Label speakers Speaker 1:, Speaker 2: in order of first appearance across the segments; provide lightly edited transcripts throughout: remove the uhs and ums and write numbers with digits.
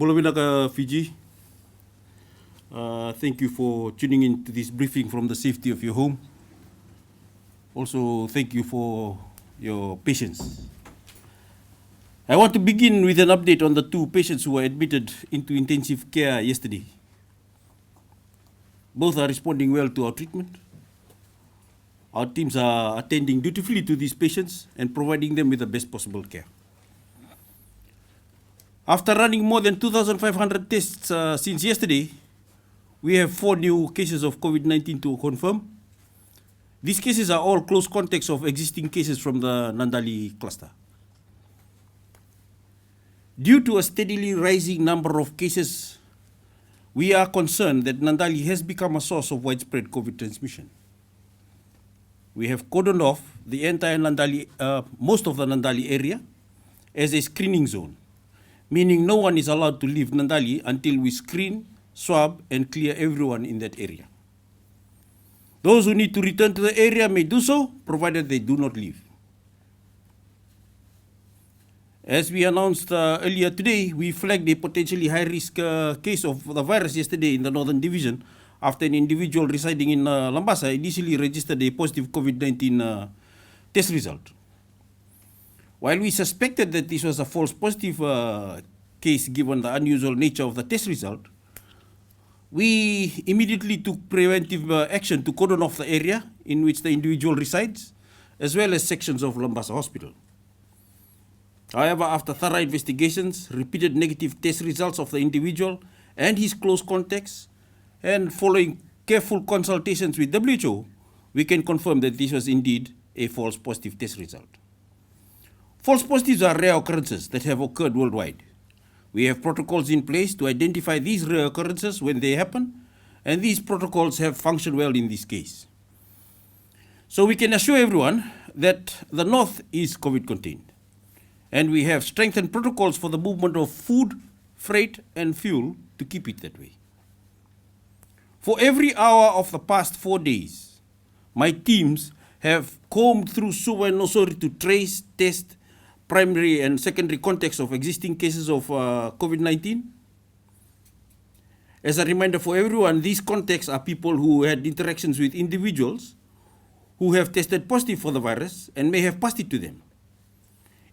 Speaker 1: Bolowinaka Fiji, thank you for tuning in to this briefing from the safety of your home. Also, thank you for your patience. I want to begin with an update on the 2 patients who were admitted into intensive care yesterday. Both are responding well to our treatment. Our teams are attending dutifully to these patients and providing them with the best possible care. After running more than 2,500 tests since yesterday, we have 4 new cases of COVID-19 to confirm. These cases are all close contacts of existing cases from the Nandali cluster. Due to a steadily rising number of cases, we are concerned that Nandali has become a source of widespread COVID transmission. We have cordoned off the entire Nandali, most of the Nandali area as a screening zone, meaning no one is allowed to leave Nandali until we screen, swab, and clear everyone in that area. Those who need to return to the area may do so, provided they do not leave. As we announced earlier today, we flagged a potentially high-risk case of the virus yesterday in the Northern Division after an individual residing in Lambasa initially registered a positive COVID-19 test result. While we suspected that this was a false positive case given the unusual nature of the test result, we immediately took preventive action to cordon off the area in which the individual resides, as well as sections of Lambasa Hospital. However, after thorough investigations, repeated negative test results of the individual and his close contacts, and following careful consultations with WHO, we can confirm that this was indeed a false positive test result. False positives are rare occurrences that have occurred worldwide. We have protocols in place to identify these rare occurrences when they happen, and these protocols have functioned well in this case. So we can assure everyone that the North is COVID contained, and we have strengthened protocols for the movement of food, freight, and fuel to keep it that way. For every hour of the past 4 days, my teams have combed through Suva and Nosori to trace, test, primary and secondary contacts of existing cases of COVID-19. As a reminder for everyone, these contacts are people who had interactions with individuals who have tested positive for the virus and may have passed it to them.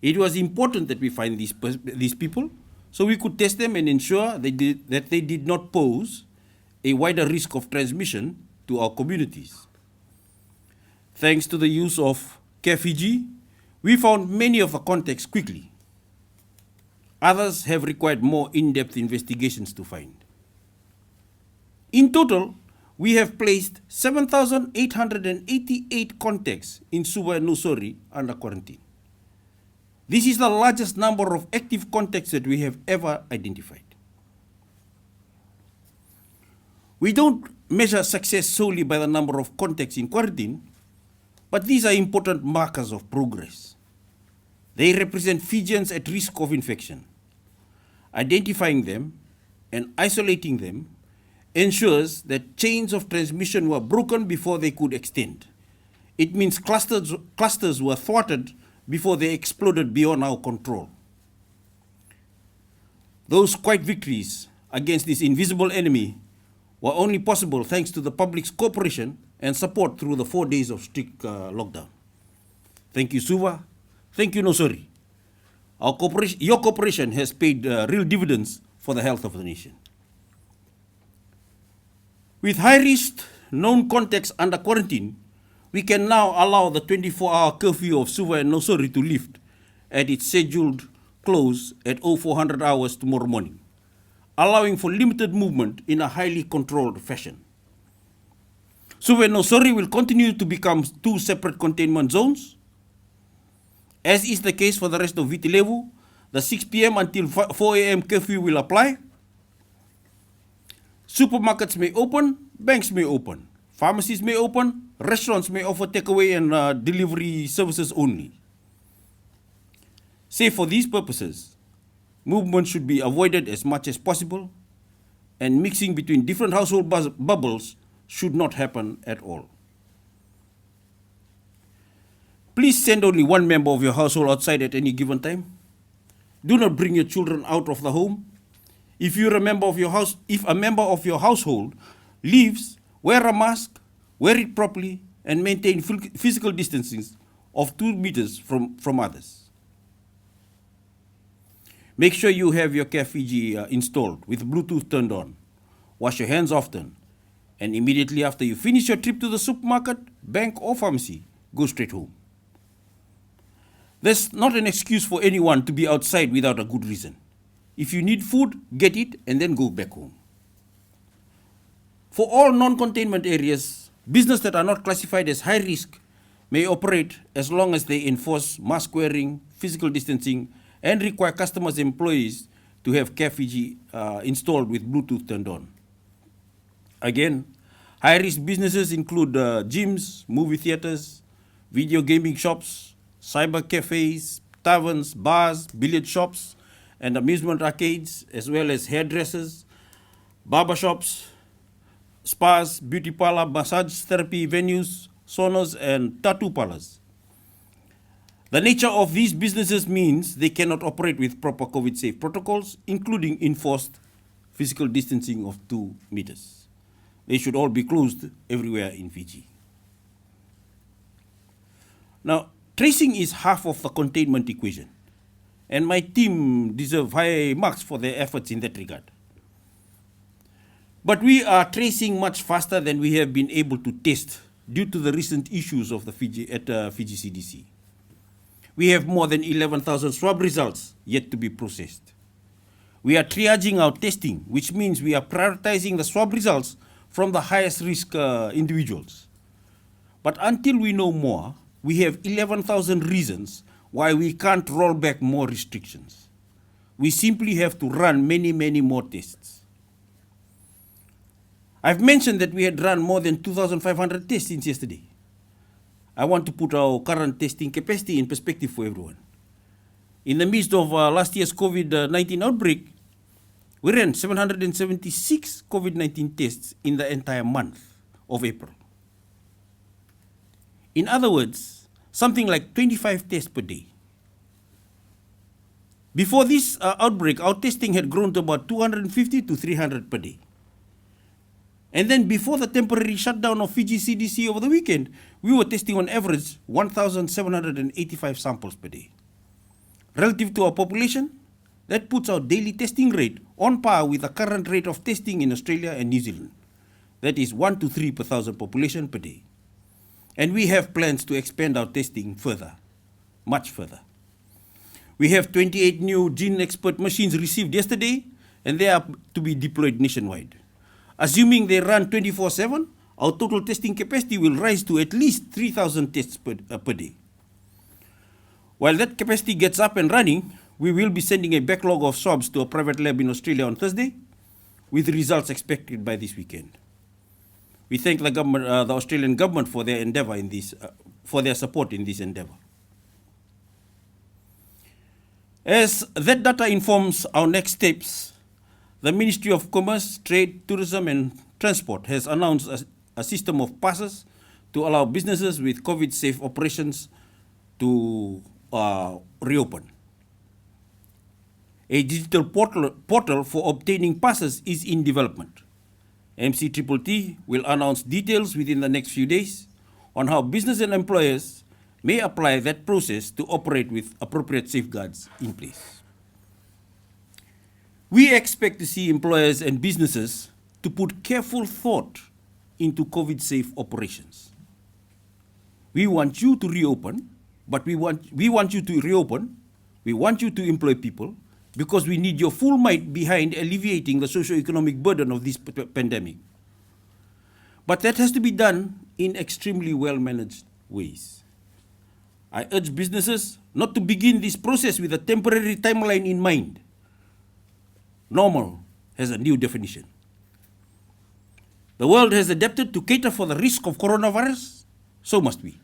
Speaker 1: It was important that we find these people so we could test them and ensure that they did not pose a wider risk of transmission to our communities. Thanks to the use of Care Fiji, we found many of the contacts quickly. Others have required more in-depth investigations to find. In total, we have placed 7,888 contacts in Suva and Nosori under quarantine. This is the largest number of active contacts that we have ever identified. We don't measure success solely by the number of contacts in quarantine, but these are important markers of progress. They represent Fijians at risk of infection. Identifying them and isolating them ensures that chains of transmission were broken before they could extend. It means clusters were thwarted before they exploded beyond our control. Those quiet victories against this invisible enemy were only possible thanks to the public's cooperation and support through the 4 days of strict lockdown. Thank you, Suva. Thank you, Nosori. Your cooperation has paid real dividends for the health of the nation. With high-risk known contacts under quarantine, we can now allow the 24-hour curfew of Suva and Nosori to lift at its scheduled close at 0400 hours tomorrow morning, allowing for limited movement in a highly controlled fashion. Suva and Nosori will continue to become 2 separate containment zones. As is the case for the rest of Viti Levu, the 6 p.m. until 4 a.m. curfew will apply. Supermarkets may open, banks may open, pharmacies may open, restaurants may offer takeaway and delivery services only. Save for these purposes, movement should be avoided as much as possible, and mixing between different household bubbles should not happen at all. Please send only one member of your household outside at any given time. Do not bring your children out of the home. If a member of your household leaves, wear a mask, wear it properly, and maintain physical distancing of 2 meters from others. Make sure you have your Care Fiji installed with Bluetooth turned on. Wash your hands often. And immediately after you finish your trip to the supermarket, bank or pharmacy, go straight home. There's not an excuse for anyone to be outside without a good reason. If you need food, get it and then go back home. For all non-containment areas, businesses that are not classified as high risk may operate as long as they enforce mask wearing, physical distancing, and require customers and employees to have Care Fiji installed with Bluetooth turned on. Again, high-risk businesses include gyms, movie theaters, video gaming shops, cyber cafes, taverns, bars, billiard shops, and amusement arcades, as well as hairdressers, barber shops, spas, beauty parlor, massage therapy venues, saunas, and tattoo parlors. The nature of these businesses means they cannot operate with proper COVID-safe protocols, including enforced physical distancing of 2 meters. They should all be closed everywhere in Fiji. Now, tracing is half of the containment equation, and my team deserve high marks for their efforts in that regard. But we are tracing much faster than we have been able to test due to the recent issues of the Fiji CDC. We have more than 11,000 swab results yet to be processed. We are triaging our testing, which means we are prioritizing the swab results from the highest risk individuals. But until we know more, we have 11,000 reasons why we can't roll back more restrictions. We simply have to run many, many more tests. I've mentioned that we had run more than 2,500 tests since yesterday. I want to put our current testing capacity in perspective for everyone. In the midst of last year's COVID-19 outbreak, we ran 776 COVID-19 tests in the entire month of April. In other words, something like 25 tests per day. Before this outbreak, our testing had grown to about 250 to 300 per day. And then before the temporary shutdown of Fiji CDC over the weekend, we were testing on average 1,785 samples per day. Relative to our population, that puts our daily testing rate on par with the current rate of testing in Australia and New Zealand. That is 1 to 3 per thousand population per day. And we have plans to expand our testing further, much further. We have 28 new gene expert machines received yesterday, and they are to be deployed nationwide. Assuming they run 24/7, our total testing capacity will rise to at least 3,000 tests per day. While that capacity gets up and running, we will be sending a backlog of swabs to a private lab in Australia on Thursday, with results expected by this weekend. We thank the Australian government for their endeavour in this, for their support in this endeavour. As that data informs our next steps, the Ministry of Commerce, Trade, Tourism and Transport has announced a system of passes to allow businesses with COVID-safe operations to reopen. A digital portal for obtaining passes is in development. MCTTT will announce details within the next few days on how business and employers may apply that process to operate with appropriate safeguards in place. We expect to see employers and businesses to put careful thought into COVID-safe operations. We want you to reopen, but we want you to reopen, we want you to employ people, because we need your full might behind alleviating the socio-economic burden of this pandemic. But that has to be done in extremely well-managed ways. I urge businesses not to begin this process with a temporary timeline in mind. Normal has a new definition. The world has adapted to cater for the risk of coronavirus, so must we.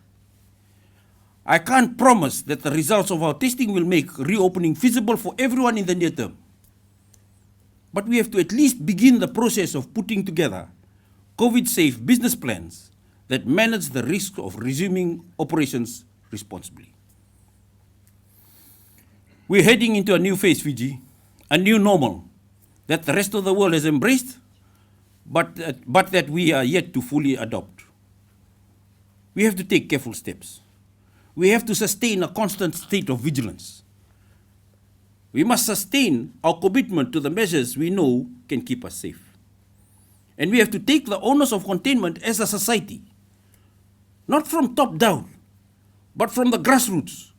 Speaker 1: I can't promise that the results of our testing will make reopening feasible for everyone in the near term. But we have to at least begin the process of putting together COVID-safe business plans that manage the risk of resuming operations responsibly. We're heading into a new phase, Fiji, a new normal, that the rest of the world has embraced, but that we are yet to fully adopt. We have to take careful steps. We have to sustain a constant state of vigilance. We must sustain our commitment to the measures we know can keep us safe. And we have to take the onus of containment as a society, not from top down, but from the grassroots,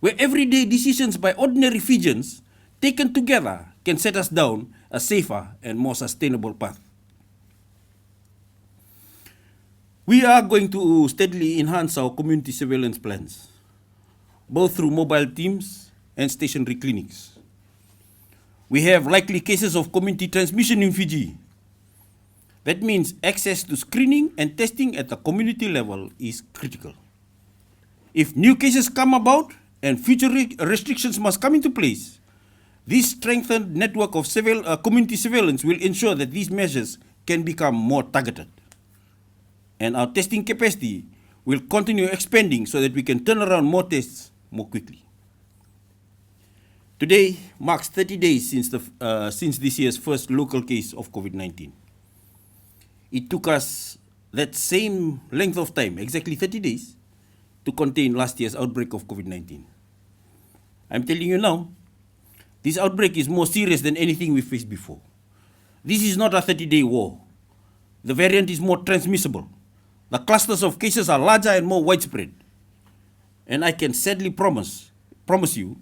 Speaker 1: where everyday decisions by ordinary Fijians taken together can set us down a safer and more sustainable path. We are going to steadily enhance our community surveillance plans, both through mobile teams and stationary clinics. We have likely cases of community transmission in Fiji. That means access to screening and testing at the community level is critical. If new cases come about and future restrictions must come into place, this strengthened network of community surveillance will ensure that these measures can become more targeted. And our testing capacity will continue expanding so that we can turn around more tests more quickly. Today marks 30 days since this year's first local case of COVID-19. It took us that same length of time, exactly 30 days, to contain last year's outbreak of COVID-19. I'm telling you now, this outbreak is more serious than anything we faced before. This is not a 30-day war. The variant is more transmissible. The clusters of cases are larger and more widespread. And I can sadly promise you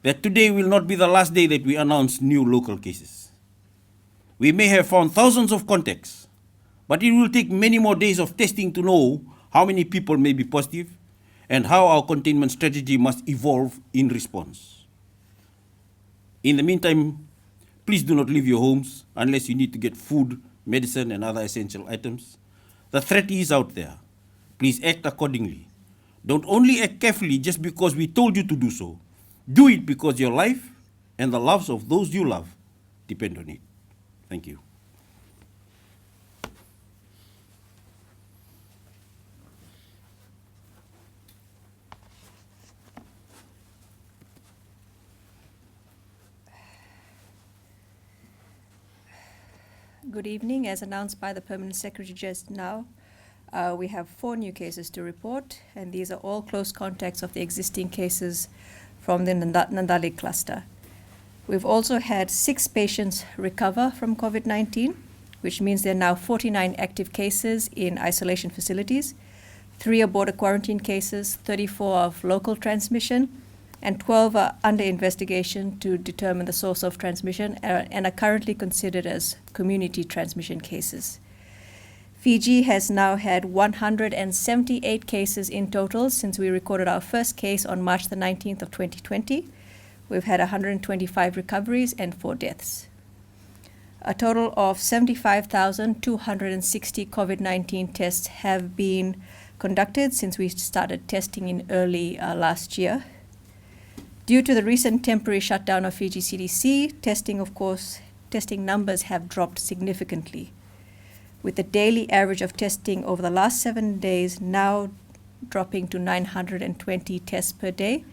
Speaker 1: that today will not be the last day that we announce new local cases. We may have found thousands of contacts, but it will take many more days of testing to know how many people may be positive and how our containment strategy must evolve in response. In the meantime, please do not leave your homes unless you need to get food, medicine, and other essential items. The threat is out there. Please act accordingly. Don't only act carefully just because we told you to do so. Do it because your life and the lives of those you love depend on it. Thank you.
Speaker 2: Good evening. As announced by the Permanent Secretary just now, we have 4 new cases to report, and these are all close contacts of the existing cases from the Nandali cluster. We've also had 6 patients recover from COVID-19, which means there are now 49 active cases in isolation facilities, 3 are border quarantine cases, 34 of local transmission, and 12 are under investigation to determine the source of transmission and are currently considered as community transmission cases. Fiji has now had 178 cases in total since we recorded our first case on March the 19th of 2020. We've had 125 recoveries and 4 deaths. A total of 75,260 COVID-19 tests have been conducted since we started testing in early last year. Due to the recent temporary shutdown of Fiji CDC, testing numbers have dropped significantly, with the daily average of testing over the last 7 days now dropping to 920 tests per day.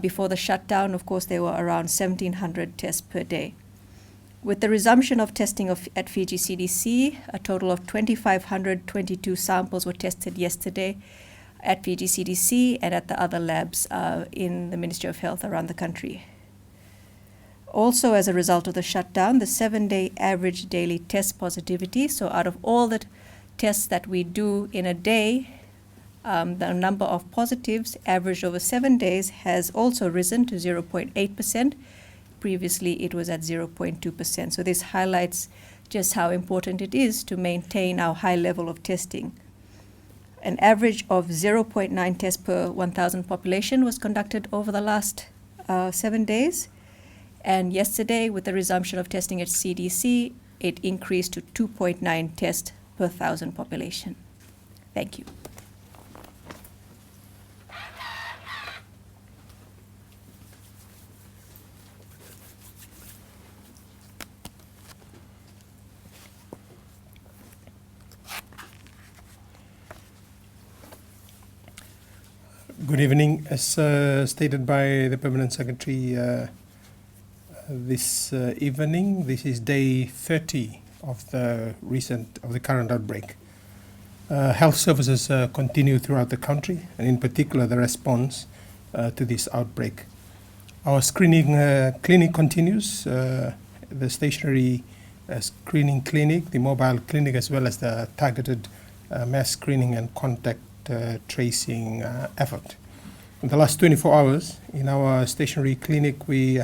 Speaker 2: Before the shutdown, of course, there were around 1,700 tests per day. With the resumption of testing at Fiji CDC, a total of 2,522 samples were tested yesterday at Fiji CDC and at the other labs in the Ministry of Health around the country. Also, as a result of the shutdown, the 7-day average daily test positivity, so out of all the tests that we do in a day, the number of positives averaged over 7 days has also risen to 0.8%. Previously, it was at 0.2%. So this highlights just how important it is to maintain our high level of testing. An average of 0.9 tests per 1,000 population was conducted over the last 7 days. And yesterday, with the resumption of testing at CDC, it increased to 2.9 tests per 1,000 population. Thank you.
Speaker 3: Good evening. As stated by the Permanent Secretary this evening. This is day 30 of the current outbreak. Health services continue throughout the country, and in particular the response to this outbreak. Our screening clinic continues, the stationary screening clinic, the mobile clinic, as well as the targeted mass screening and contact tracing effort. In the last 24 hours, in our stationary clinic, we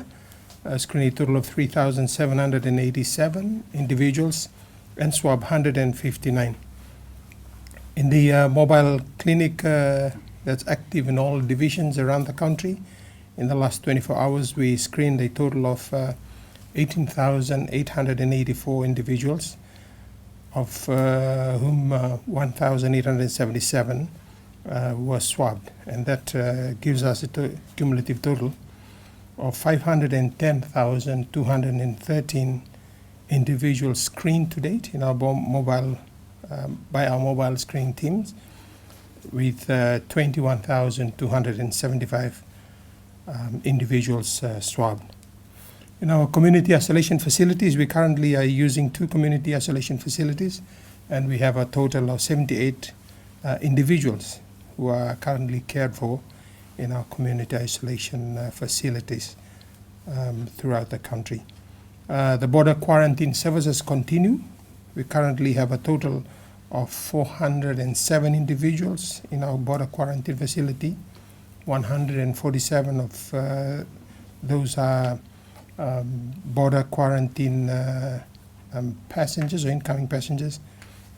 Speaker 3: screened a total of 3,787 individuals and swab 159. In the mobile clinic that's active in all divisions around the country, in the last 24 hours, we screened a total of 18,884 individuals, of whom 1,877 were swabbed, and that gives us a cumulative total of 510,213 individuals screened to date in our mobile by our mobile screening teams, with 21,275 individuals swabbed. In our community isolation facilities, we currently are using 2 community isolation facilities, and we have a total of 78 individuals who are currently cared for in our community isolation facilities throughout the country. The border quarantine services continue. We currently have a total of 407 individuals in our border quarantine facility. 147 of those are border quarantine passengers or incoming passengers,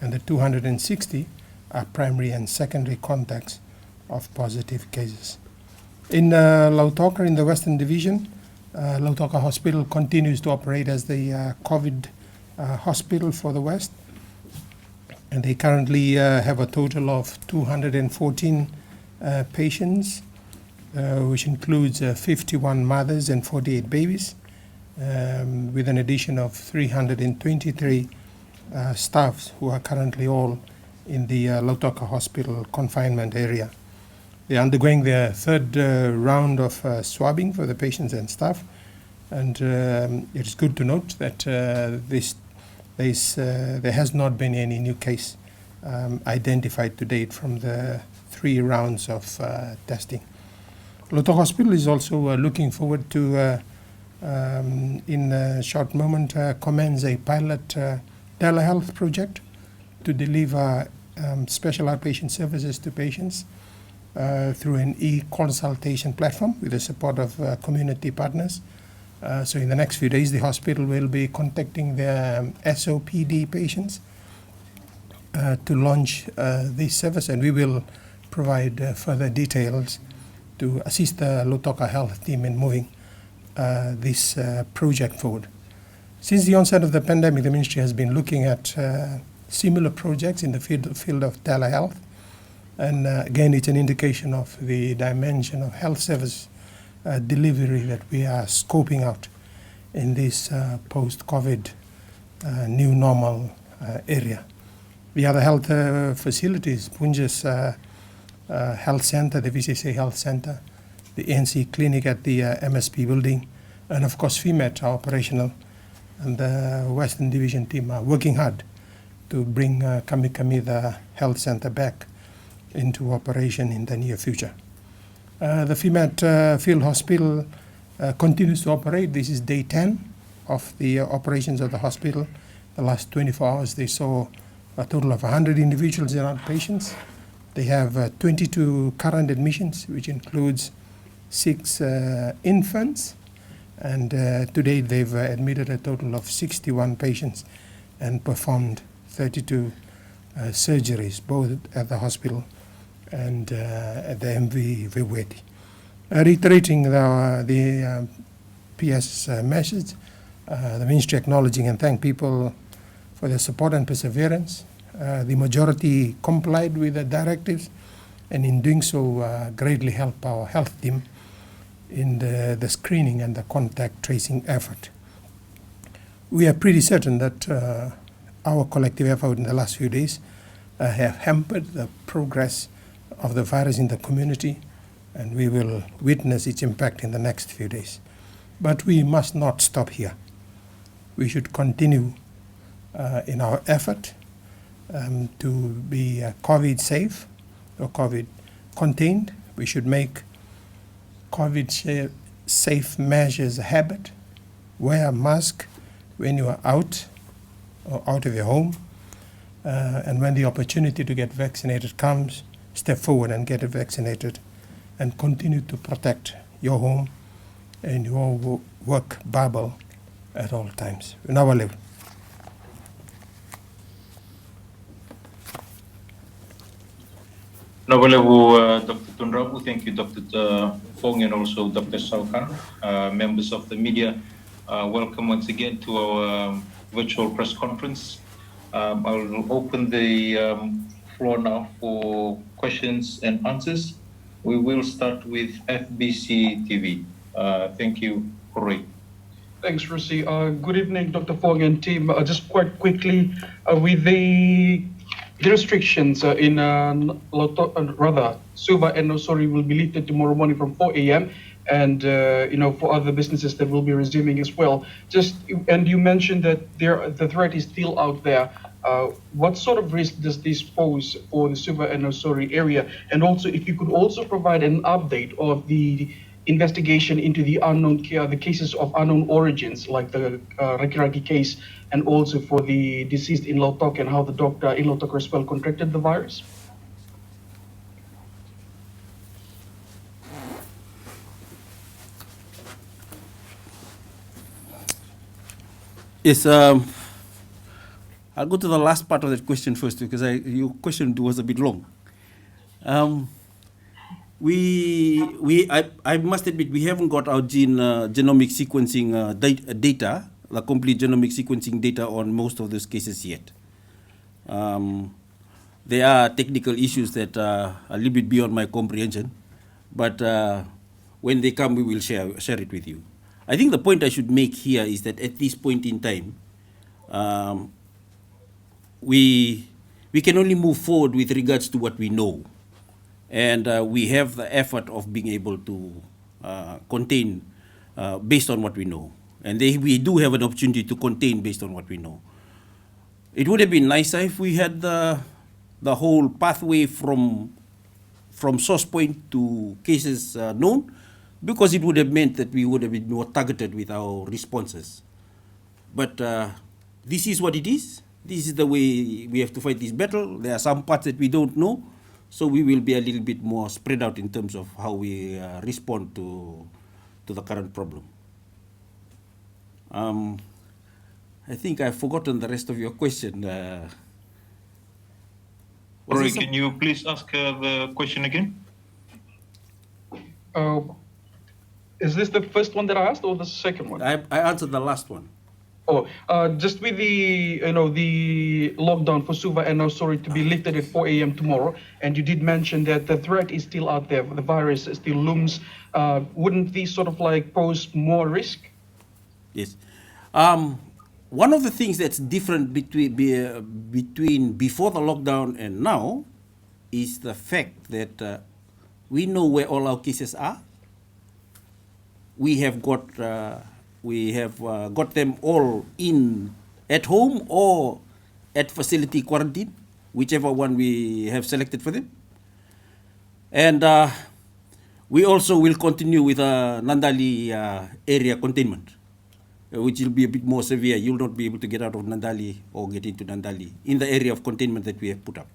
Speaker 3: and the 260 are primary and secondary contacts of positive cases. In Lautoka, in the Western Division, Lautoka Hospital continues to operate as the COVID hospital for the West, and they currently have a total of 214 patients, which includes 51 mothers and 48 babies, with an addition of 323 staffs who are currently all in the Lautoka Hospital confinement area. They're undergoing their third round of swabbing for the patients and staff, and it is good to note that there has not been any new case identified to date from the 3 rounds of testing. Lautoka Hospital is also looking forward to, in a short moment, commence a pilot telehealth project to deliver special outpatient services to patients through an e-consultation platform with the support of community partners. So in the next few days, the hospital will be contacting their SOPD patients to launch this service, and we will provide further details to assist the Lautoka Health team in moving this project forward. Since the onset of the pandemic, the ministry has been looking at similar projects in the field of telehealth, and again, it's an indication of the dimension of health service delivery that we are scoping out in this post-COVID new normal area. The other health facilities, Punja's Health Center, the VCC Health Center, the ANC Clinic at the MSP building, and of course FIMET are operational, and the Western Division team are working hard to bring Kamikami, the health center, back into operation in the near future. The FIMET Field Hospital continues to operate. This is day 10 of the operations of the hospital. The last 24 hours, they saw a total of 100 individuals in outpatients. They have 22 current admissions, which includes 6 infants, and to date they've admitted a total of 61 patients and performed 32 surgeries, both at the hospital and at the MV Viweti. Reiterating the PS message, the ministry acknowledging and thank people for their support and perseverance. The majority complied with the directives, and in doing so greatly help our health team in the screening and the contact tracing effort. We are pretty certain that our collective effort in the last few days have hampered the progress of the virus in the community, and we will witness its impact in the next few days. But we must not stop here. We should continue in our effort to be COVID safe or COVID contained. We should make COVID safe measures a habit. Wear a mask when you are out or out of your home. And when the opportunity to get vaccinated comes, step forward and get vaccinated and continue to protect your home and your work bubble at all times. In our level.
Speaker 4: Dr. Tunrabu, thank you, Dr. Fong, and also Dr. Saukan. Members of the media, welcome once again to our virtual press conference. I will open the floor now for questions and answers. We will start with FBC TV. Thank you, Corey.
Speaker 5: Thanks, Rusi. Good evening, Dr. Fong and team. Just quite quickly, with the restrictions in Suva and Nosori will be lifted tomorrow morning from 4 a.m. and for other businesses that will be resuming as well. And you mentioned that the threat is still out there. What sort of risk does this pose for the Suva and Nosori area? And also, if you could also provide an update of the investigation into the cases of unknown origins, like the Raki case, and also for the deceased in Lautok and how the doctor in Lautok as well contracted the virus?
Speaker 1: Yes, I'll go to the last part of that question first because your question was a bit long. I must admit we haven't got our genomic sequencing data, the complete genomic sequencing data on most of those cases yet. There are technical issues that are a little bit beyond my comprehension, but when they come, we will share it with you. I think the point I should make here is that at this point in time, we can only move forward with regards to what we know. And we have the effort of being able to contain based on what we know. And we do have an opportunity to contain based on what we know. It would have been nicer if we had the whole pathway from source point to cases known, because it would have meant that we would have been more targeted with our responses. But this is what it is. This is the way we have to fight this battle. There are some parts that we don't know. So we will be a little bit more spread out in terms of how we respond to the current problem. I think I've forgotten the rest of your question.
Speaker 4: Corey, can you please ask the question again?
Speaker 5: Is this the first one that I asked or the second one?
Speaker 1: I answered the last one.
Speaker 5: Just with the the lockdown for Suva and Nosori to be lifted at 4 a.m. tomorrow, and you did mention that the threat is still out there, the virus still looms. Wouldn't these sort of like pose more risk?
Speaker 1: Yes. One of the things that's different between before the lockdown and now is the fact that we know where all our cases are. We have got them all at home or at facility quarantine, whichever one we have selected for them. And we also will continue with Nandali area containment, which will be a bit more severe. You'll not be able to get out of Nandali or get into Nandali in the area of containment that we have put up.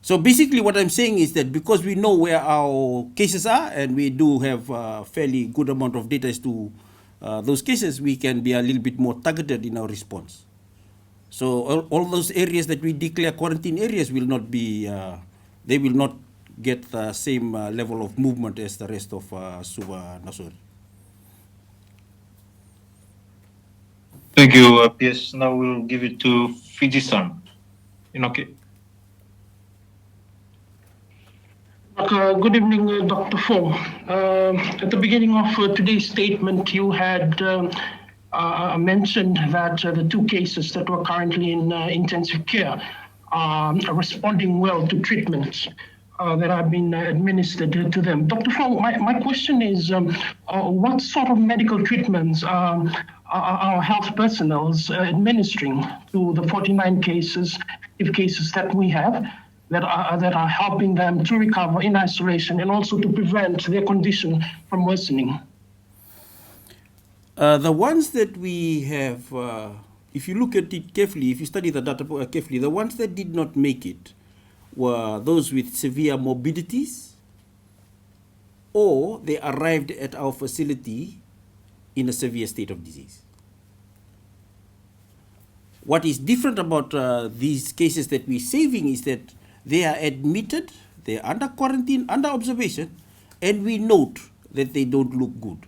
Speaker 1: So basically what I'm saying is that because we know where our cases are and we do have a fairly good amount of data as to those cases, we can be a little bit more targeted in our response. So all those areas that we declare quarantine areas will not be, they will not get the same level of movement as the rest of Suva Nosori.
Speaker 4: Thank you, PS. Now we'll give it to Fiji-san. Okay.
Speaker 6: Good evening, Dr. Fong. At the beginning of today's statement, you had mentioned that the two cases that were currently in intensive care are responding well to treatment. that have been administered to them. Dr. Fong, my question is, what sort of medical treatments are our health personnel administering to the 49 active cases that we have that are helping them to recover in isolation and also to prevent their condition from worsening?
Speaker 1: The ones that we have, if you look at it carefully, if you study the data carefully, the ones that did not make it were those with severe morbidities, or they arrived at our facility in a severe state of disease. What is different about these cases that we're saving is that they are admitted, they're under quarantine, under observation, and we note that they don't look good.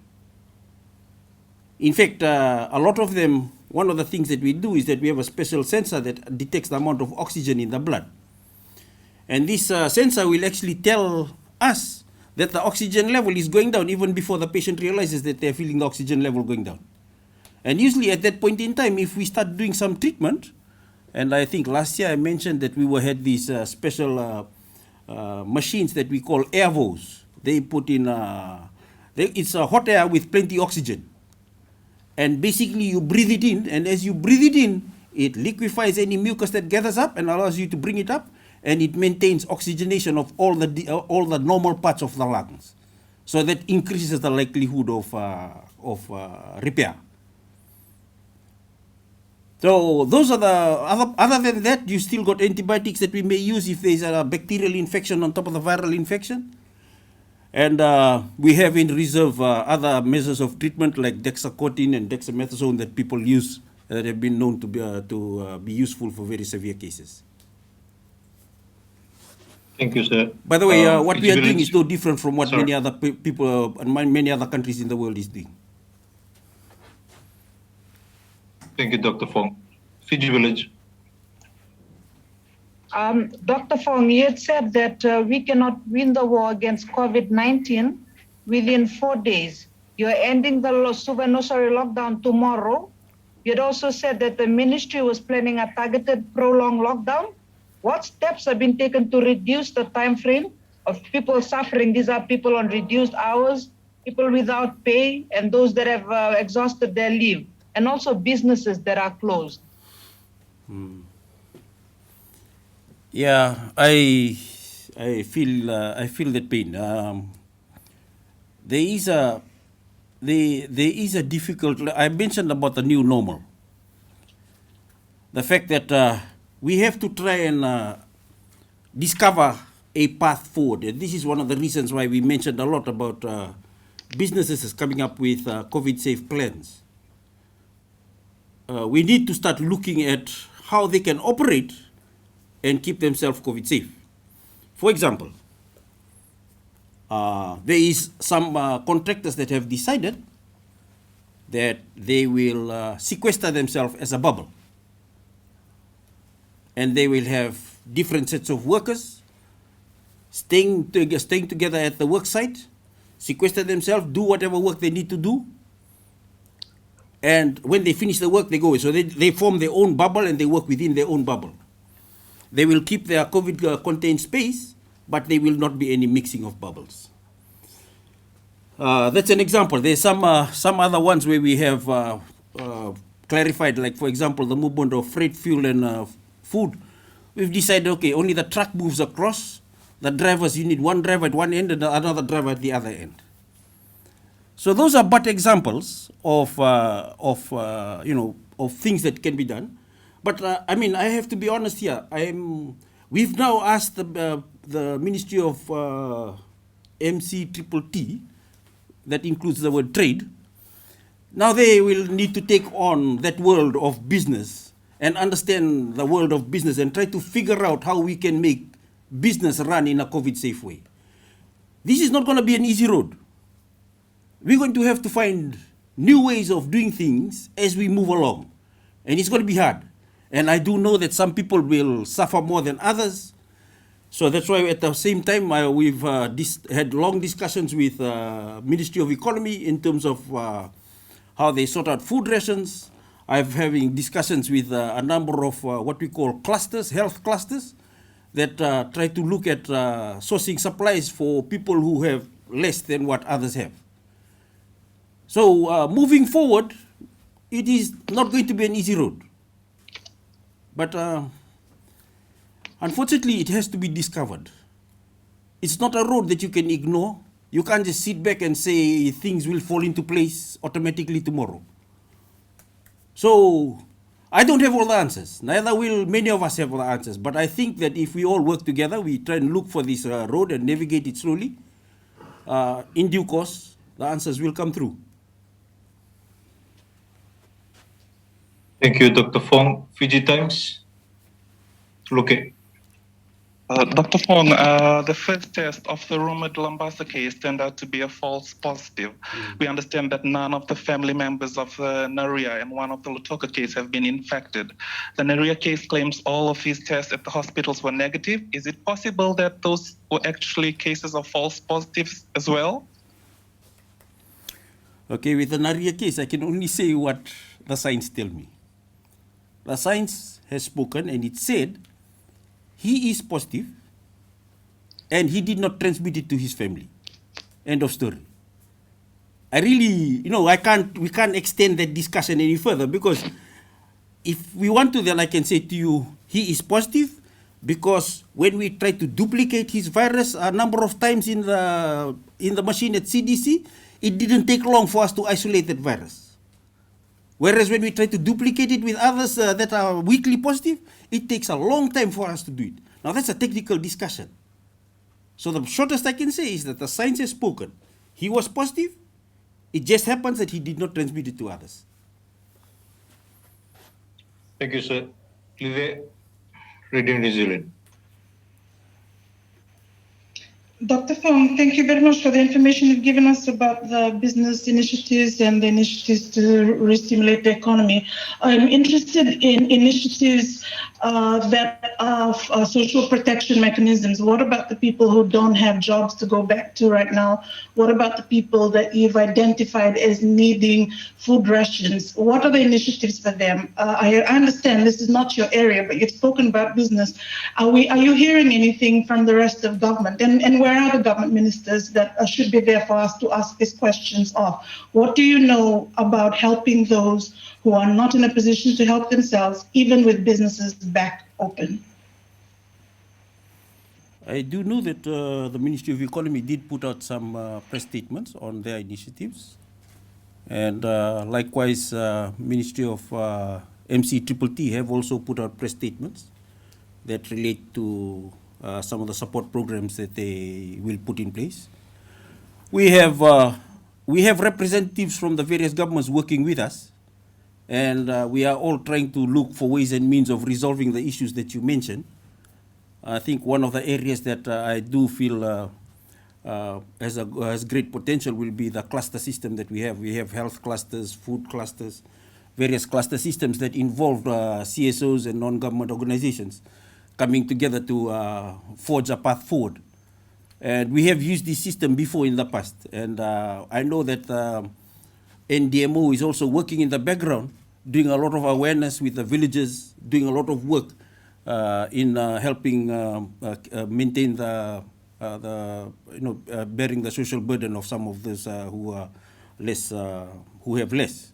Speaker 1: In fact, a lot of them, one of the things that we do is that we have a special sensor that detects the amount of oxygen in the blood. And this sensor will actually tell us that the oxygen level is going down even before the patient realizes that they're feeling the oxygen level going down. And usually at that point in time, if we start doing some treatment, and I think last year I mentioned that we had these special machines that we call airvos. They put in, it's a hot air with plenty oxygen. And basically you breathe it in, and as you breathe it in, it liquefies any mucus that gathers up and allows you to bring it up, and it maintains oxygenation of all the normal parts of the lungs. So that increases the likelihood of repair. So those are the, other than that, you still got antibiotics that we may use if there's a bacterial infection on top of the viral infection. And we have in reserve other measures of treatment like dexacortin and dexamethasone that people use that have been known to be useful for very severe cases.
Speaker 4: Thank you, sir.
Speaker 1: By the way, what we are doing is no different from what many other people and many other countries in the world is doing.
Speaker 4: Thank you, Dr. Fong. Fiji Village.
Speaker 7: Dr. Fong, you had said that we cannot win the war against COVID-19 within 4 days. You're ending the supernumerary lockdown tomorrow. You had also said that the ministry was planning a targeted prolonged lockdown. What steps have been taken to reduce the time frame of people suffering? These are people on reduced hours, people without pay, and those that have exhausted their leave, and also businesses that are closed.
Speaker 1: Yeah, I feel that pain. There is a difficult. I mentioned about the new normal. The fact that we have to try and discover a path forward. And this is one of the reasons why we mentioned a lot about businesses coming up with COVID-safe plans. We need to start looking at how they can operate and keep themselves COVID safe. For example, there is some contractors that have decided that they will sequester themselves as a bubble. And they will have different sets of workers staying together at the work site, sequester themselves, do whatever work they need to do. And when they finish the work, they go away. So they form their own bubble and they work within their own bubble. They will keep their COVID-contained space, but there will not be any mixing of bubbles. That's an example. There's some other ones where we have clarified, like for example, the movement of freight, fuel, and food. We've decided, okay, only the truck moves across. The drivers, you need one driver at one end and another driver at the other end. So those are but examples of things that can be done. But I mean, I have to be honest here. We've now asked the Ministry of MCTT, that includes the word trade. Now they will need to take on that world of business and understand the world of business and try to figure out how we can make business run in a COVID-safe way. This is not going to be an easy road. We're going to have to find new ways of doing things as we move along. And it's going to be hard. And I do know that some people will suffer more than others. So that's why at the same time, we've had long discussions with Ministry of Economy in terms of how they sort out food rations. I'm having discussions with a number of what we call clusters, health clusters, that try to look at sourcing supplies for people who have less than what others have. So moving forward, it is not going to be an easy road. But unfortunately, it has to be discovered. It's not a road that you can ignore. You can't just sit back and say things will fall into place automatically tomorrow. So I don't have all the answers. Neither will many of us have all the answers. But I think that if we all work together, we try and look for this road and navigate it slowly, in due course, the answers will come through.
Speaker 4: Thank you, Dr. Fong. Fiji Times. Okay.
Speaker 8: Dr. Fong, the first test of the rumored Lambasa case turned out to be a false positive. We understand that none of the family members of Naria and one of the Lutoka case have been infected. The Naria case claims all of his tests at the hospitals were negative. Is it possible that those were actually cases of false positives as well?
Speaker 1: Okay, with the Naria case, I can only say what the science tell me. The science has spoken and it said he is positive and he did not transmit it to his family. End of story. I really, we can't extend that discussion any further, because if we want to, then I can say to you, he is positive, because when we try to duplicate his virus a number of times in the machine at CDC, it didn't take long for us to isolate that virus. Whereas when we try to duplicate it with others that are weakly positive, it takes a long time for us to do it. Now that's a technical discussion. So the shortest I can say is that the science has spoken. He was positive. It just happens that he did not transmit it to others.
Speaker 4: Thank you, sir. Live, Radio New Zealand.
Speaker 9: Dr. Fong, thank you very much for the information you've given us about the business initiatives and the initiatives to re-stimulate the economy. I'm interested in initiatives that are social protection mechanisms. What about the people who don't have jobs to go back to right now? What about the people that you've identified as needing food rations? What are the initiatives for them? I understand this is not your area, but you've spoken about business. Are you hearing anything from the rest of government? And where are the government ministers that should be there for us to ask these questions of? What do you know about helping those who are not in a position to help themselves, even with businesses back open?
Speaker 1: I do know that the Ministry of Economy did put out some press statements on their initiatives. And likewise, Ministry of MCTTT have also put out press statements that relate to some of the support programs that they will put in place. We have representatives from the various governments working with us, and we are all trying to look for ways and means of resolving the issues that you mentioned. I think one of the areas that I do feel has great potential will be the cluster system that we have. We have health clusters, food clusters, various cluster systems that involve CSOs and non-government organizations coming together to forge a path forward. And we have used this system before in the past. And I know that NDMO is also working in the background, doing a lot of awareness with the villagers, doing a lot of work in helping maintain bearing the social burden of some of those who are less, who have less.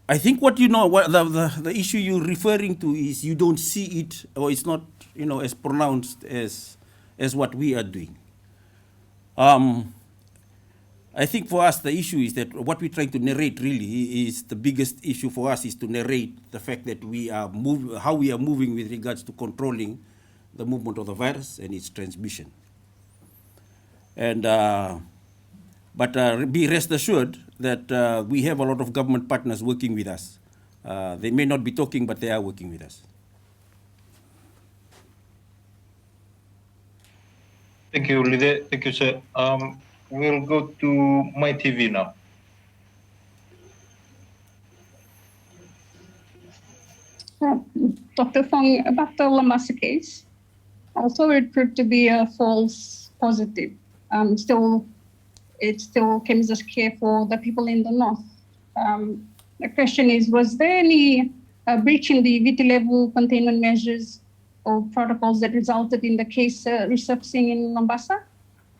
Speaker 1: I think what the issue you're referring to is you don't see it, or it's not as pronounced as what we are doing. I think for us the issue is that what we're trying to narrate really is the biggest issue for us is to narrate the fact that we are how we are moving with regards to controlling the movement of the virus and its transmission. And but be rest assured that we have a lot of government partners working with us. They may not be talking, but they are working with us.
Speaker 4: Thank you, Lide. Thank you, sir. We'll go to My TV now.
Speaker 10: Dr. Fong, about the Lambasa case, although it proved to be a false positive, it still came as a scare for the people in the north. The question is, was there any breach in the VT level containment measures or protocols that resulted in the case resurfacing in Mombasa?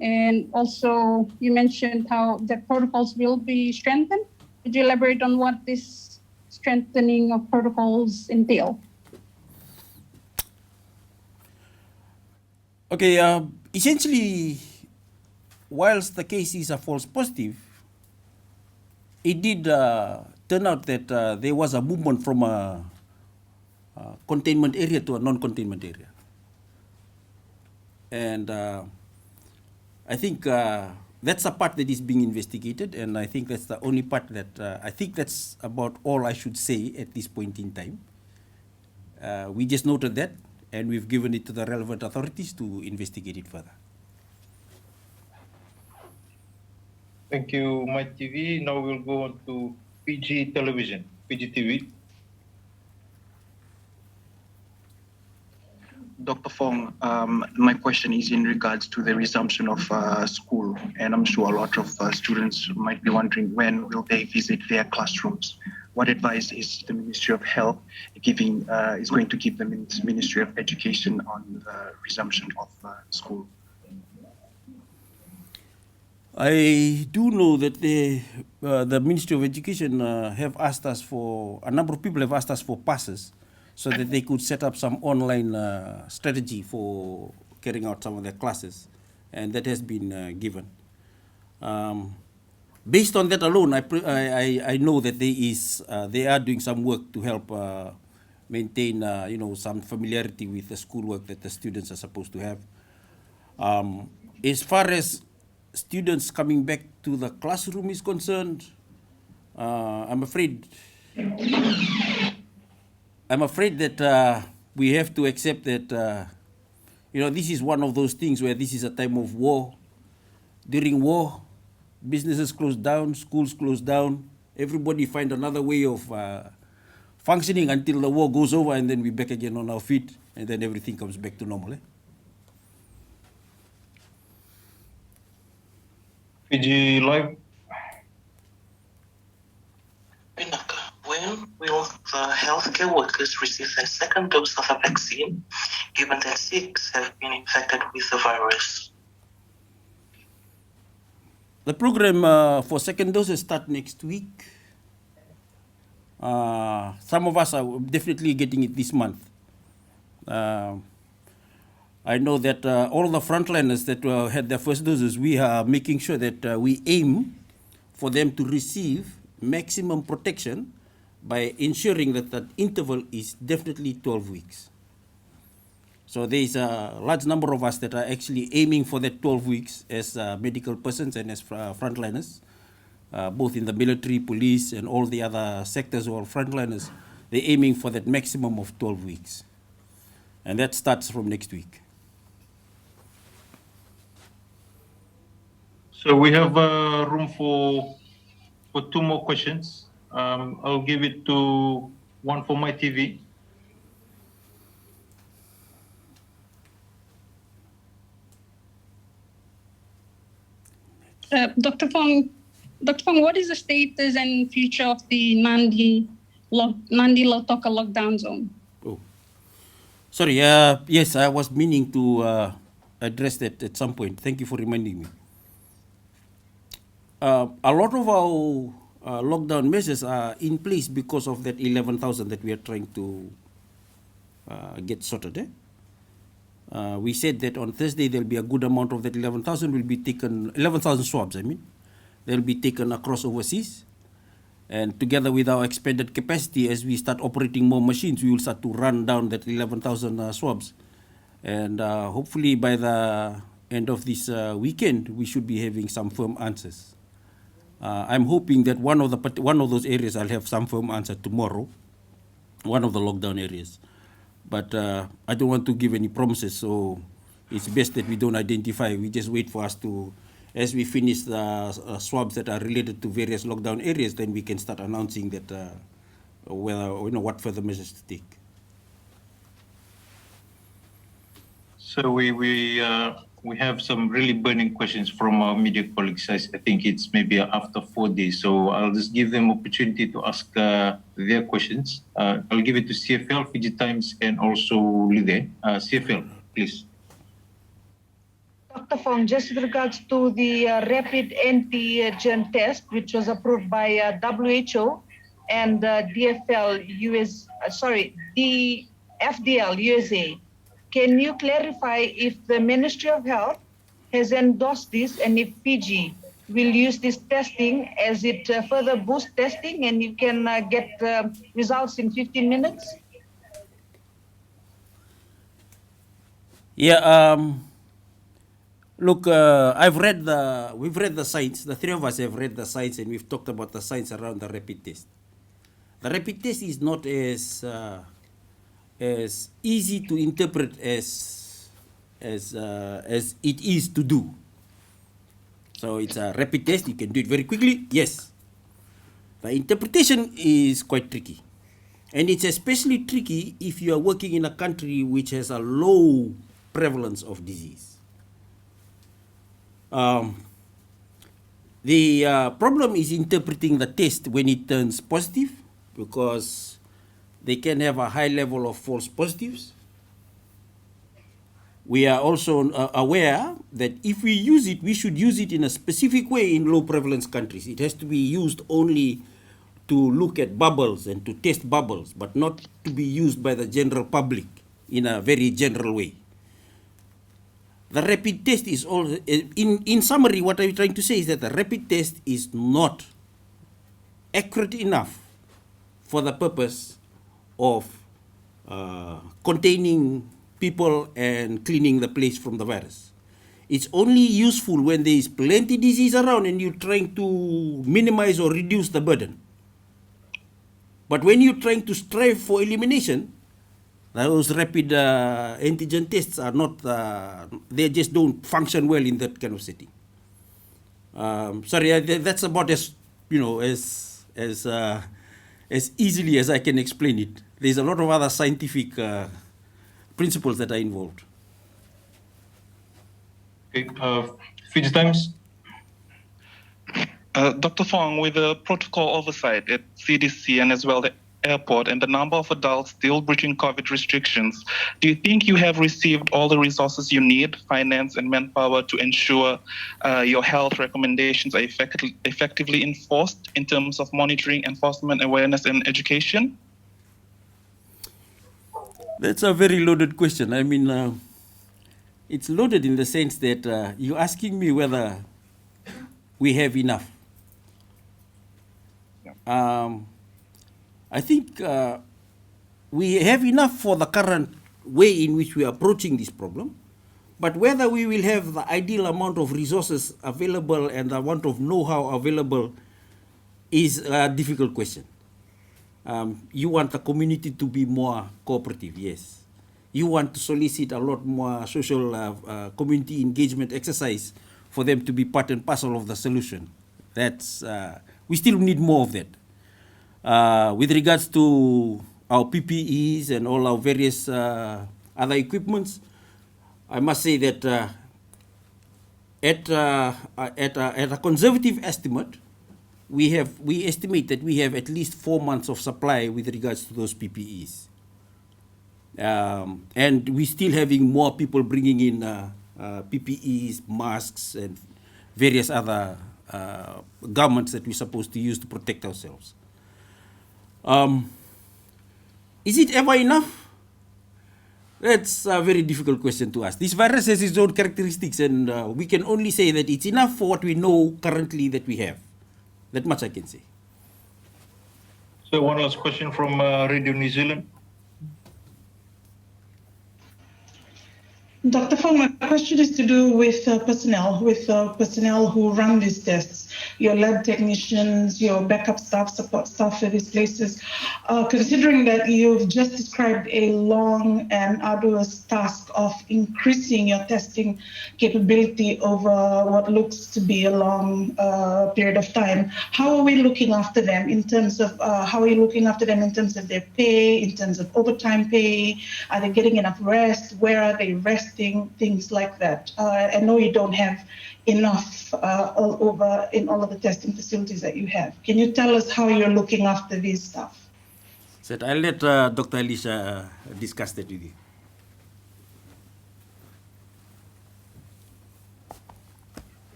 Speaker 10: And also, you mentioned how the protocols will be strengthened. Could you elaborate on what this strengthening of protocols entail?
Speaker 1: Okay, essentially, whilst the case is a false positive, it did turn out that there was a movement from a containment area to a non-containment area. And I think that's a part that is being investigated, and I think that's the only part that, I think that's about all I should say at this point in time. We just noted that, and we've given it to the relevant authorities to investigate it further.
Speaker 4: Thank you, Mike TV. Now we'll go on to Fiji Television, Fiji TV.
Speaker 11: Dr. Fong, my question is in regards to the resumption of school, and I'm sure a lot of students might be wondering when will they visit their classrooms. What advice is the Ministry of Health is going to give the Ministry of Education on the resumption of school?
Speaker 1: I do know that the Ministry of Education have asked us for, a number of people have asked us for passes so that they could set up some online strategy for carrying out some of their classes, and that has been given. Based on that alone, I know that they are doing some work to help maintain some familiarity with the schoolwork that the students are supposed to have. As far as students coming back to the classroom is concerned, I'm afraid that we have to accept that this is one of those things where this is a time of war. During war, businesses close down, schools close down. Everybody find another way of functioning until the war goes over, and then we're back again on our feet, and then everything comes back to normal.
Speaker 4: Fiji Live.
Speaker 12: When will the healthcare workers receive their second dose of a vaccine, given that 6 have been infected with the virus?
Speaker 1: The program for second doses start next week. Some of us are definitely getting it this month. I know that all the frontliners that had their first doses, we are making sure that we aim for them to receive maximum protection by ensuring that that interval is definitely 12 weeks. So there is a large number of us that are actually aiming for that 12 weeks as medical persons and as frontliners, both in the military, police, and all the other sectors who are frontliners. They're aiming for that maximum of 12 weeks. And that starts from next week.
Speaker 4: So we have room for 2 more questions. I'll give it to one for my TV.
Speaker 10: Dr. Fong, what is the status and future of the Nandi Lautoka lockdown zone?
Speaker 1: Oh, sorry. Yes, I was meaning to address that at some point. Thank you for reminding me. A lot of our lockdown measures are in place because of that 11,000 that we are trying to get sorted. We said that on Thursday there'll be a good amount of that 11,000 will be taken, 11,000 swabs, they'll be taken across overseas. And together with our expanded capacity, as we start operating more machines, we will start to run down that 11,000 swabs. And hopefully by the end of this weekend, we should be having some firm answers. I'm hoping that one of those areas I'll have some firm answer tomorrow, one of the lockdown areas. But I don't want to give any promises, so it's best that we don't identify. We just wait for us to, as we finish the swabs that are related to various lockdown areas, then we can start announcing that what further measures to take.
Speaker 4: So we we have some really burning questions from our media colleagues. I think it's maybe after 4 days, so I'll just give them opportunity to ask their questions. I'll give it to CFL, Fiji Times, and also Lide. CFL, please.
Speaker 7: Dr. Fong, just with regards to the rapid antigen test, which was approved by WHO and the FDL USA, can you clarify if the Ministry of Health has endorsed this and if Fiji will use this testing as it further boosts testing and you can get results in 15 minutes?
Speaker 1: Yeah, look, we've read the science. The three of us have read the science, and we've talked about the science around the rapid test. The rapid test is not as easy to interpret as it is to do. So it's a rapid test. You can do it very quickly. Yes. The interpretation is quite tricky, and it's especially tricky if you are working in a country which has a low prevalence of disease. The problem is interpreting the test when it turns positive, because they can have a high level of false positives. We are also aware that if we use it, we should use it in a specific way in low prevalence countries. It has to be used only to look at bubbles and to test bubbles, but not to be used by the general public in a very general way. The rapid test is also, in summary, what I'm trying to say is that the rapid test is not accurate enough for the purpose of containing people and cleaning the place from the virus. It's only useful when there is plenty disease around and you're trying to minimize or reduce the burden. But when you're trying to strive for elimination, those rapid antigen tests are not, they just don't function well in that kind of setting. Sorry, that's about as, as easily as I can explain it. There's a lot of other scientific principles that are involved.
Speaker 4: Okay, Fiji Times.
Speaker 8: Dr. Fong, with the protocol oversight at CDC and as well the airport and the number of adults still breaching COVID restrictions, do you think you have received all the resources you need, finance and manpower, to ensure your health recommendations are effectively enforced in terms of monitoring, enforcement, awareness and education?
Speaker 1: That's a very loaded question. I mean, it's loaded in the sense that you're asking me whether we have enough. I think we have enough for the current way in which we are approaching this problem, but whether we will have the ideal amount of resources available and the amount of know-how available is a difficult question. You want the community to be more cooperative, yes. You want to solicit a lot more social community engagement exercise for them to be part and parcel of the solution. That's we still need more of that. With regards to our PPEs and all our various other equipments, I must say that at a conservative estimate, we estimate that we have at least 4 months of supply with regards to those PPEs. And we're still having more people bringing in PPEs, masks, and various other garments that we're supposed to use to protect ourselves. Is it ever enough? That's a very difficult question to ask. This virus has its own characteristics, and we can only say that it's enough for what we know currently that we have. That much I can say.
Speaker 4: So one last question from Radio New Zealand.
Speaker 9: Dr. Fong, my question is to do with personnel who run these tests. your lab technicians, your backup staff, support staff for these places. Considering that you've just described a long and arduous task of increasing your testing capability over what looks to be a long period of time, how are we looking after them in terms of their pay, in terms of overtime pay? Are they getting enough rest? Where are they resting? Things like that. I know you don't have enough all over in all of the testing facilities that you have. Can you tell us how you're looking after these staff?
Speaker 1: So I'll let Dr. Alicia discuss that with you.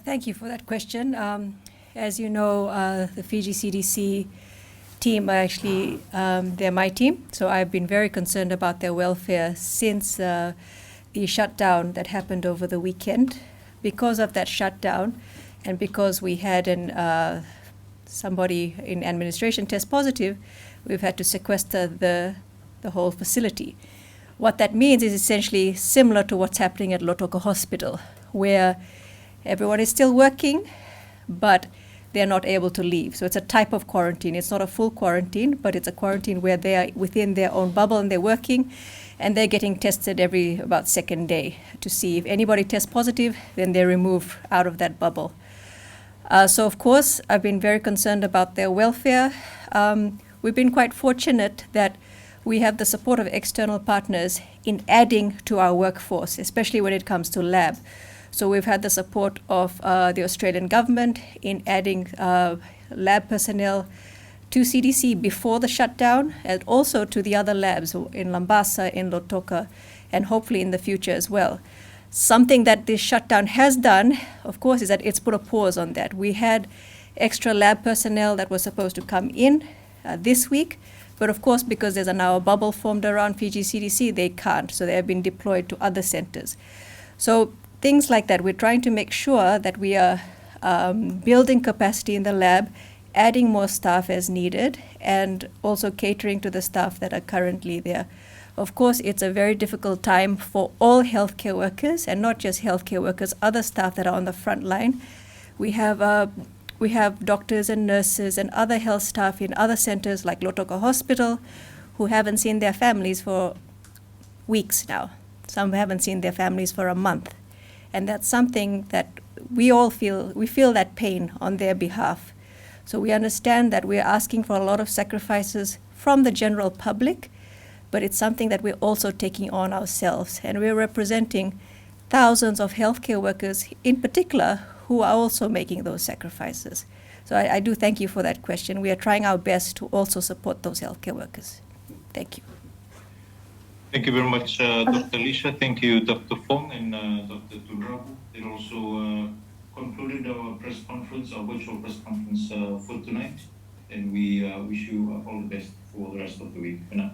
Speaker 2: Thank you for that question. As you know, the Fiji CDC team are actually, they're my team, so I've been very concerned about their welfare since the shutdown that happened over the weekend. Because of that shutdown, and because we had somebody in administration test positive, we've had to sequester the whole facility. What that means is essentially similar to what's happening at Lautoka Hospital, where everyone is still working, but they're not able to leave. So it's a type of quarantine. It's not a full quarantine, but it's a quarantine where they are within their own bubble and they're working, and they're getting tested every about second day to see if anybody tests positive, then they're removed out of that bubble. So of course, I've been very concerned about their welfare. We've been quite fortunate that we have the support of external partners in adding to our workforce, especially when it comes to lab. So we've had the support of the Australian government in adding lab personnel to CDC before the shutdown, and also to the other labs in Lambasa, in Lautoka, and hopefully in the future as well. Something that this shutdown has done, of course, is that it's put a pause on that. We had extra lab personnel that was supposed to come in this week, but of course, because there's now a bubble formed around Fiji CDC, they can't. So they have been deployed to other centers. So things like that, we're trying to make sure that we are building capacity in the lab, adding more staff as needed, and also catering to the staff that are currently there. Of course, it's a very difficult time for all healthcare workers, and not just healthcare workers, other staff that are on the front line. We have doctors and nurses and other health staff in other centers like Lautoka Hospital who haven't seen their families for weeks now. Some haven't seen their families for a month. And that's something that we feel that pain on their behalf. So we understand that we're asking for a lot of sacrifices from the general public, but it's something that we're also taking on ourselves. And we're representing thousands of healthcare workers in particular who are also making those sacrifices. So I do thank you for that question. We are trying our best to also support those healthcare workers. Thank you.
Speaker 4: Thank you very much, Dr. Alicia. Thank you, Dr. Fong and Dr. Tunrabu. They also concluded our press conference, our virtual press conference for tonight. And we wish you all the best for the rest of the week. For now.